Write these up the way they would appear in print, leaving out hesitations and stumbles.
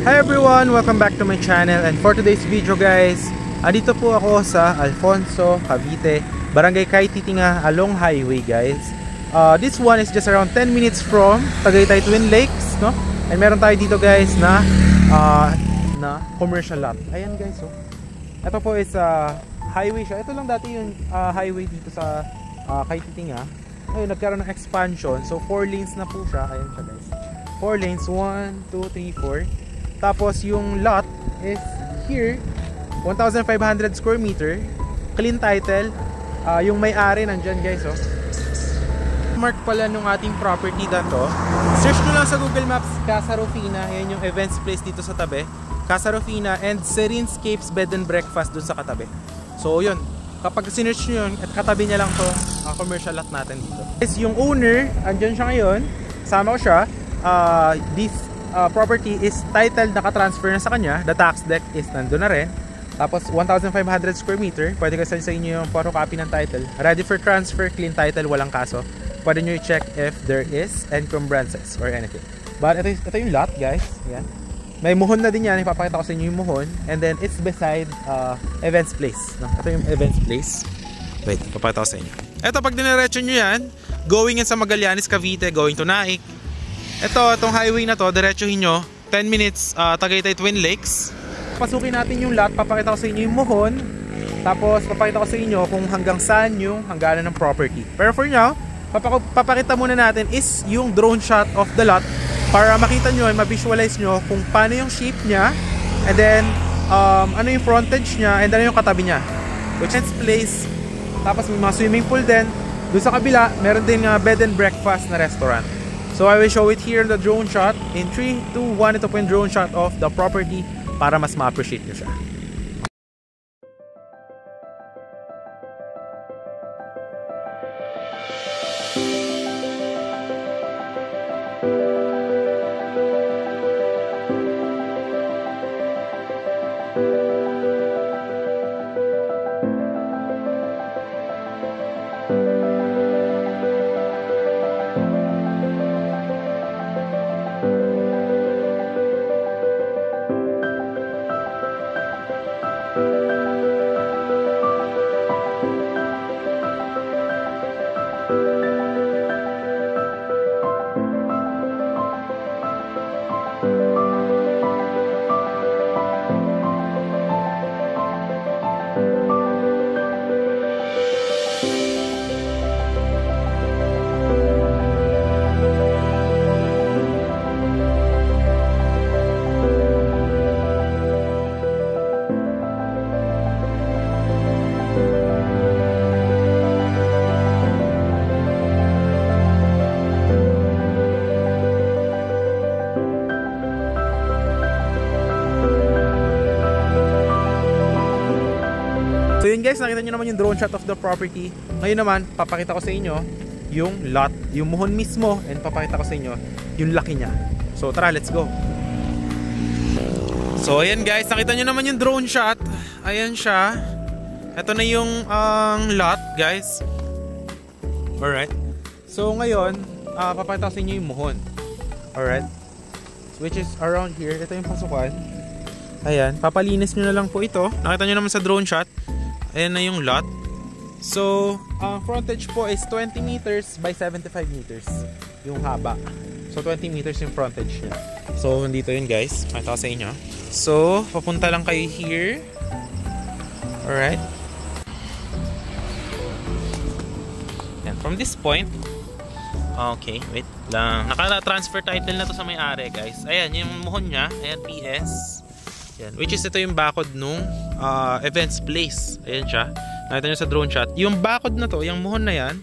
Hi everyone! Welcome back to my channel, and for today's video guys, andito po ako sa Alfonso, Cavite, Barangay Kaititinga along highway guys. This one is just around 10 minutes from Tagaytay Twin Lakes, no? And meron tayo dito guys na commercial lot. Ayan guys, oh. Ito po is highway siya. Ito lang dati yung highway dito sa Kaititinga. Ayun, nagkaroon ng expansion. So 4 lanes na po siya. Ayan siya guys. 4 lanes, 1, 2, 3, 4. Tapos yung lot is here, 1,500 square meter, clean title. Yung may-ari nandyan guys, oh. Mark pala nung ating property na to. Search nyo lang sa Google Maps, Casa Rufina. Yan yung events place dito sa tabi, Casa Rufina and Serenescapes Bed and Breakfast dun sa katabi. So yun, kapag sinearch nyo yun at katabi niya lang to, commercial lot natin dito. Yung owner, andyan siya ngayon, sama ko siya. This property is titled, naka-transfer na sa kanya. The tax deck is nandun na rin. Tapos 1,500 square meter. Pwede kasi sa inyo yung photocopy ng title. Ready for transfer, clean title, walang kaso. Pwede nyo i-check if there is encumbrances or anything. But ito yung lot guys. Yan. May muhon na din yan. Ipapakita ko sa inyo yung muhon. And then it's beside events place, no? Ito yung events place. Wait, ipapakita ko sa inyo. Ito, pag diniretso nyo yan, going in sa Magallanes, Cavite, going to Naik. Itong highway na to, diretsuhin nyo, 10 minutes, Tagaytay Twin Lakes. Pasukin natin yung lot, papakita ko sa inyo yung muhon. Tapos papakita ko sa inyo kung hanggang saan yung hangganan ng property. Pero for now, papakita muna natin is yung drone shot of the lot para makita nyo, ma-visualize nyo kung paano yung shape nya, and then ano yung frontage nya, and ano yung katabi nya, which is place. Tapos may mga swimming pool din. Doon sa kabila, meron din bed and breakfast na restaurant. So I will show it here in the drone shot. In 3, 2, 1, ito po yung drone shot of the property para mas ma-appreciate nyo siya. So yun guys, nakita nyo naman yung drone shot of the property. Ngayon naman, papakita ko sa inyo yung lot, yung muhon mismo, and papakita ko sa inyo yung laki niya. So tara, let's go. So ayan guys, nakita nyo naman yung drone shot. Ayan siya. Ito na yung lot guys. Alright. So ngayon, papakita ko sa inyo yung muhon. Alright. Which is around here. Ito yung pasukan. Ayan, papalinis nyo na lang po ito. Nakita nyo naman sa drone shot. Ayan na yung lot. So, ang frontage po is 20 meters by 75 meters yung haba. So, 20 meters yung frontage niya. So, nandito yun guys. Makita ko sa inyo. So, papunta lang kayo here. Alright. Ayan, from this point. Okay, wait lang. Naka-transfer title na to sa may-ari guys. Ayan, yung muhon niya. Ayan, PS. Yan. Which is ito yung bakod nung events place. Ayan siya. Nakita nyo sa drone shot. Yung bakod na to, yung muhon na yan.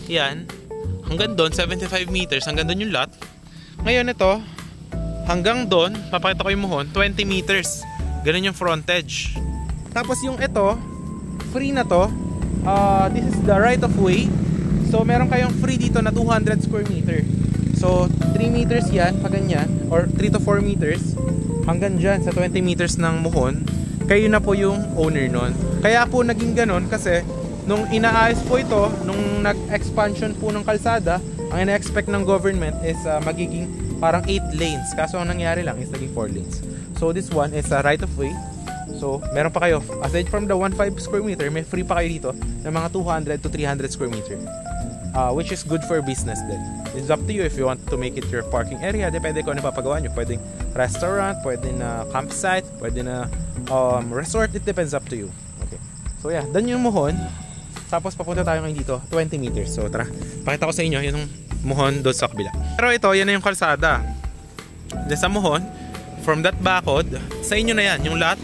Yan. Hanggang doon, 75 meters. Hanggang doon yung lot. Ngayon ito, hanggang doon, papakita ko yung muhon, 20 meters. Ganun yung frontage. Tapos yung ito, free na to. This is the right of way. So meron kayong free dito na 200 square meter. So 3 meters yan, pag ganyan. Or 3 to 4 meters. Hanggang dyan sa 20 meters ng muhon, kayo na po yung owner nun. Kaya po naging ganon kasi nung inaayos po ito, nung nag-expansion po ng kalsada, ang ina-expect ng government is magiging parang 8 lanes. Kaso ang nangyari lang is naging 4 lanes. So this one is a right of way. So meron pa kayo, aside from the 1.5 square meter, may free pa kayo dito ng mga 200 to 300 square meter. Which is good for business din. It's up to you if you want to make it your parking area. Depende kung ano papagawa nyo. Pwedeng restaurant, pwedeng na campsite, pwedeng na resort. It depends, up to you. Okay. So yeah, done yung Muhon. Tapos papunta tayo ngayon dito, 20 meters. So tara, pakita ko sa inyo yung Muhon doon sa kabila. Pero ito, yan na yung kalsada. Diyan sa Muhon, from that bakod, sa inyo na yan, yung lot,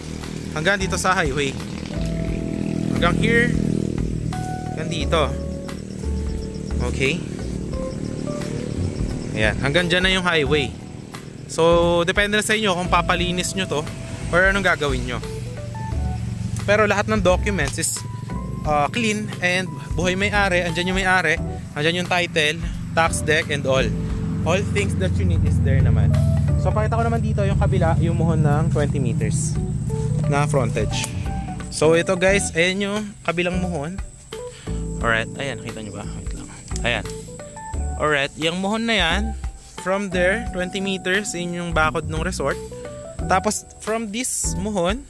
hanggang dito sa highway. Hanggang here, hanggang dito. Okay. Ayan, hanggang dyan na yung highway. So, depende na sa inyo kung papalinis nyo to or anong gagawin nyo. Pero lahat ng documents is clean and buhay may-ari. Andyan yung may-ari, andyan yung title, tax deck and all things that you need is there naman. So pakita ko naman dito yung kabila, yung Muhon ng 20 meters na frontage. So ito guys, ayan yung kabilang Muhon. Alright, ayan, nakita nyo ba? Wait lang. Ayan. Alright, yung Muhon na yan, from there 20 meters, yun yung bakod ng resort. Tapos from this Muhon,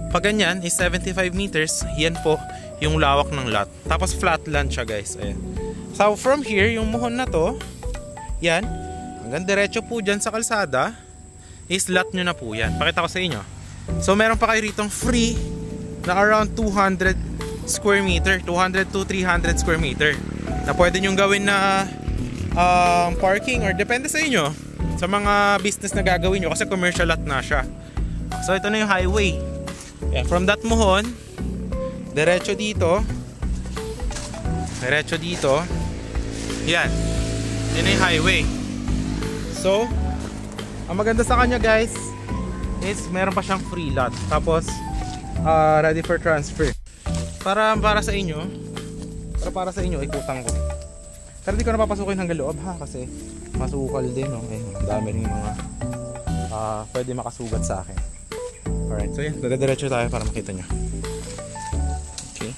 pag ganyan is 75 meters, yan po yung lawak ng lot. Tapos flat land siya guys. Ayan. So from here, yung Muhon na to, yan, hanggang diretso po dyan sa kalsada, is lot nyo na po yan. Pakita ko sa inyo. So meron pa kayo ritong free na around 200 square meter, 200 to 300 square meter, na pwede nyo gawin na parking or depende sa inyo sa mga business na gagawin nyo kasi commercial lot na siya. So ito na yung highway. Yeah, from that Muhon, diretso dito, yan, yun na yung highway. So ang maganda sa kanya guys is meron pa siyang free lot, tapos ready for transfer. Para sa inyo, ikutan ko. Pero di ko na papasukin hanggang loob ha, kasi masukal din, no? Ang dami rin mga pwede makasugat sa akin. Alright, so yan, diretso tayo para makita nyo. Okay.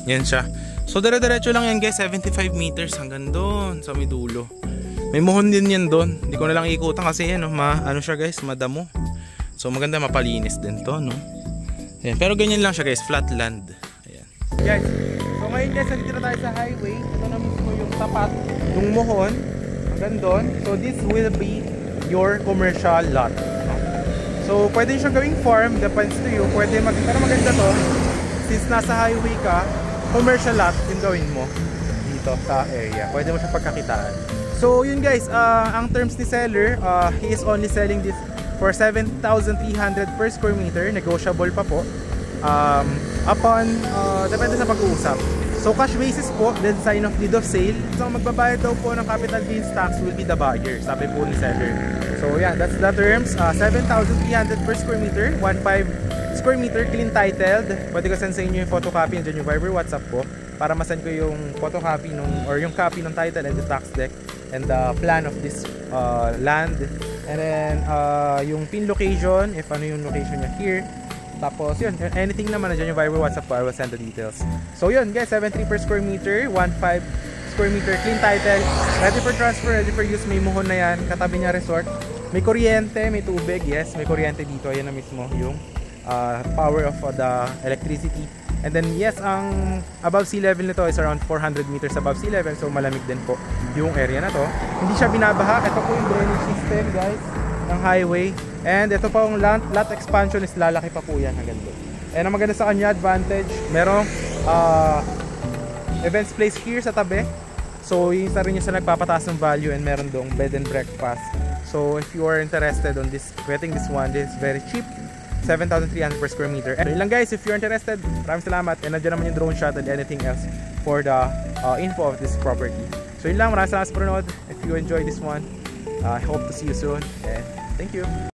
Yan siya. So diretso lang yan guys, 75 meters hanggang doon sa may dulo. May Muhon din yan doon. Hindi ko na lang ikutan kasi yan, no? Ano siya guys, madamo. So maganda, mapalinis din to, no? Ayan. Pero ganyan lang siya guys, flat land. Ayan. Guys, so ngayon guys, nandito na tayo sa highway. Ito na mismo yung tapat ng Muhon hanggang doon. So this will be your commercial lot. So pwede siyang gawing farm, depends to you. Pwede pero maganda to, since nasa highway ka, commercial lot yung gawin mo dito sa area. Pwede mo siya pagkakitaan. So yun guys, ang terms ni seller, he is only selling this for 7,300 per square meter. Negotiable pa po. Depende sa pag-uusap. So cash basis po, then sign of deed of sale. So magbabayad daw po ng capital gains tax will be the buyer, sabi po ni seller. So yeah, that's the terms. 7,300 per square meter, 1.5 square meter, clean titled. Pwede ko send sa inyo yung photocopy, andyan yung Viber, WhatsApp ko, para masend ko yung photocopy or yung copy ng title and the tax deck and the plan of this land, and then yung pin location, if ano yung location niya here. Tapos yun, anything naman nandiyan yung Viber, WhatsApp ko, I will send the details. So yun guys, 73 per square meter, 1.5 square meter, clean title, ready for transfer, ready for use. May Muhon na yan, katabi niya resort, may kuryente, may tubig. Yes, may kuryente dito. Ayan na mismo yung power of the electricity. And then yes, ang above sea level nito is around 400 meters above sea level, so malamig din po yung area na to. Hindi siya binabaha. Ito po yung drainage system guys ng highway, and ito pa yung lot expansion is lalaki pa po yan hanggang doon. And ang maganda sa kanya, advantage, merong events place here sa tabi, so yung isa rin yung sa nagpapataas ng value, and meron doong bed and breakfast. So if you are interested on this, getting this one, this is very cheap, 7,300 per square meter. And yun lang guys, if you're interested, maraming salamat. And nandiyan naman yung drone shot and anything else for the info of this property. So yun lang, maraming salamat sa panonood. If you enjoy this one, I hope to see you soon, and thank you.